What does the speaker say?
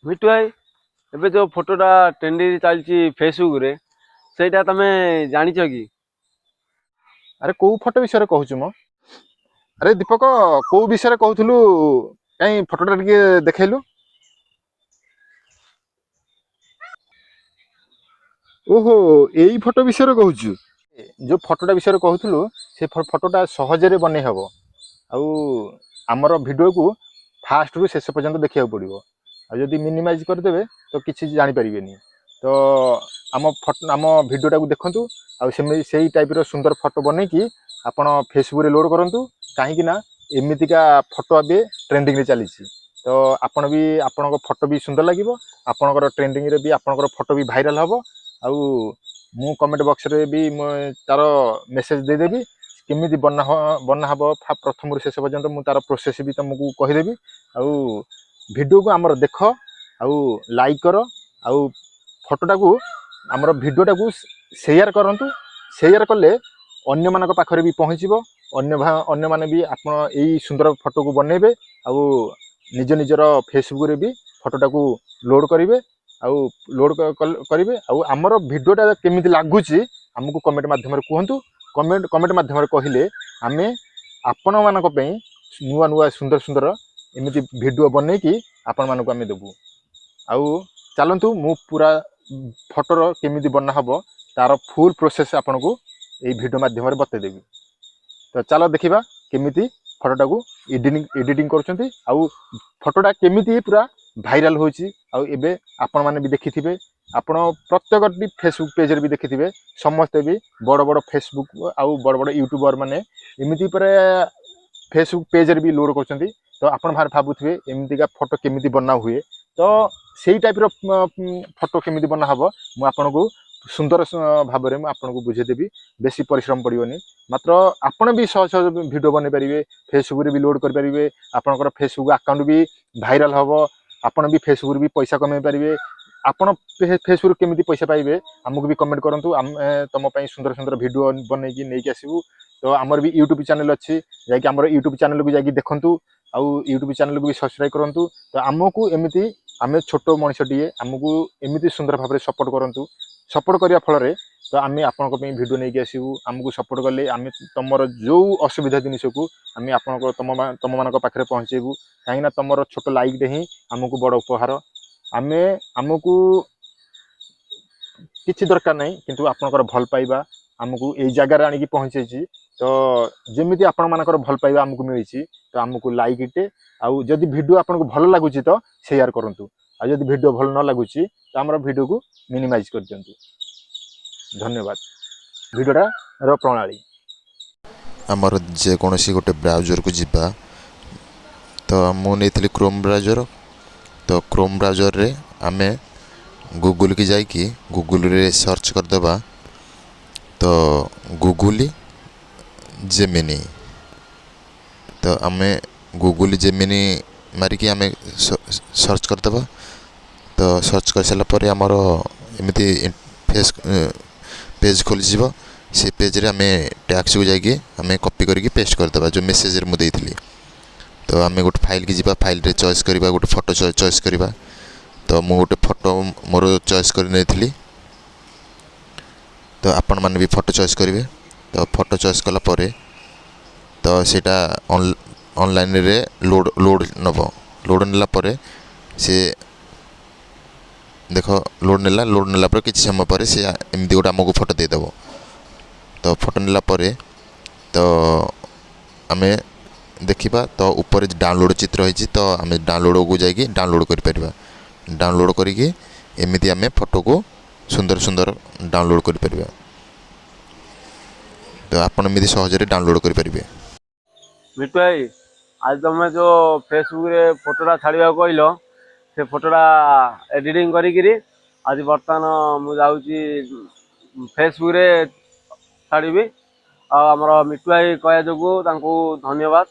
मिटू भाई एबे जो फोटोटा ट्रेंडिंग चलती फेसबुक रे सेटा तमे जानिछ कि? अरे को फोटो विषय कहूँ मो अरे दीपक को विषय कहूलु कहीं फोटोटा टिके देखलु। ओहो यही फोटो विषय कहूँ जो फोटोटा विषय कहूलु से फोटोटा सहजरे बन हम आउ आमर भिडियो को फास्ट रु शेष पर्यंत देखा पड़ो आदि मिनिमाइज करदे तो किसी जापर तो आम भिडियोटा को देखु से टाइप सुंदर फोटो बन कि आपण फेसबुक लोड करूँ कहीं एमतीका फोटो ए ट्रेंडिंग रे चली तो आपण भी आपण फोटो भी सुंदर लगे आपणकर ट्रेंडिंग रे भी आपणकर फोटो भी भाइराल हम आउ मु कमेंट बॉक्स रे भी तार मेसेज देदेवी केमी बना हम प्रथम शेष पर्यंत मुझे तार प्रोसेस भी तुमको कहीदेवी आउ भिडियो को आमर देख आउ लाइक कर आउ फोटोटा को आमर भिडियोटा को शेयर करंतु शेयर कले अन्य मान पाखरे भी पहुँचब अन्य माने भी आप सुंदर फोटो को बनइबे आउ निज निजर फेसबुक रे भी फोटोटा को लोड करेंगे आउ लोड करेंगे आउ आमर भिडियोटा केमिति लागुची हमको कमेंट माध्यम कहतु कमेंट माध्यम कहले आमे आपण मानक पई नुआ नुआ सुंदर सुंदर एमती भिडियो बन कि आपण मानक आमे देबू आउ चलतु मु पूरा फोटोर केमिति बना हम तार फुल प्रोसेस आपन को यही भिडियो माध्यम बतईदेवी तो चलो देखा केमिति फोटोटा को एडिटिंग करुँच आउ फोटोटा केमिति पूरा भाइराल होची आउ एबे आपण माने भी देखिथिबे आपण प्रत्येक फेसबुक पेज रे भी देखिथिबे समस्ते भी बड़ बड़ फेसबुक आउ बड़ बड़ यूट्यूबर माने एमिति पर फेसबुक पेज रे भी लोड करछंती तो आपण भाबुथिबे एमितिका फोटो केमिति बना हुए तो सेही टाइप रो फोटो केमिति बना हबो मु आपण को सुंदर भाव में आपको बुझेदेवी बेसी परिश्रम पड़ोनी मात्र आपण भी सहज सहज भिडियो बन पारे फेसबुक भी लोड करेंगे आपंकर फेसबुक अकाउंट भी भाइराल हम आपण भी फेसबुक भी पैसा कमे पारे आपण फेसबुक केमी पैसा पाइबे आमको भी कमेंट करूँ तुम सुंदर सुंदर भिडियो बन नहीं आसबू तो आमर भी यूट्यूब चैनल अच्छी जामर यूट्यूब चैनल को जाकि देखूँ आउ यूट्यूब चैनल को भी सब्सक्राइब करूँ तो आमको एमती आम छोट मनीषटीए आमको एमती सुंदर भाव में सपोर्ट करूँ सपोर्ट करने फल तो आम आपण भिडियो नहीं आसबू आमको सपोर्ट कले आम तुम जो असुविधा जिनस को आम आप तुम मान पाखे पहुँचेबू कहीं तुम छोट लाइक ही आमको बड़ उपहार आम आमको किसी दरकार नहीं किंतु आपणकर भल पाइबा आमको यही जगार आणिकी पहुँचे तो जमी आपण मानकर भल पाइबा आमको मिली तो आमको लाइक टे आउ जदि भिडियो आपको भल लगुच तो शेयर करूँ आ जदि भिडियो भल न लगुच तो आम भिडियो को मिनिमाइज कर दिंतु। धन्यवाद। भिडियोटा रो प्रणाली आमर जेकोसी गोटे ब्राउजर को जीवा तो मुझे क्रोम ब्राउजर तो क्रोम ब्राउजर रे आमे गूगल की जाइए गूगल रे सर्च करदे तो गूगल जेमिनी तो आमे गूगल जेमिनी मारिकी आमे सर्च करदे तो सर्च कर सारापर आमर एमती पेज खोली से पेज रे आमे टैक्स को जाइए आमे कॉपी करके पेस्ट करदे जो मेसेज रे मुझे देती तो आम गोटे फाइल की जीवा फाइल रे चॉइस करवा गोटे फोटो चॉइस करवा तो मु गोटे फोटो मोर चॉइस कर तो आपण मैंने भी फोटो चॉइस करेंगे तो फोटो चॉइस कला परे तो सेटा ऑनलाइन रे लोड नब लोड नेला परे से देख लोड नेला पर किसी समय पर से एमती गोटे आमको फोटो देदेव तो फोटो नेला परे तो आमे देखा तो ऊपर डाउनलोड चित्र होती तो आम डाउनलोड को जाकि डाउनलोड कर डाउनलोड करके एमती आम फोटो को सुंदर सुंदर डाउनलोड कर तो आपन एमती सहजरे डाउनलोड करेंगे। मिटू भाई आज तुम जो फेसबुक रे फोटोटा छाड़ा कहल से फोटोटा एडिटिंग करी आज बर्तमान मुझे फेसबुक रे छाड़ी आमर मिटू भाई कह जो धन्यवाद।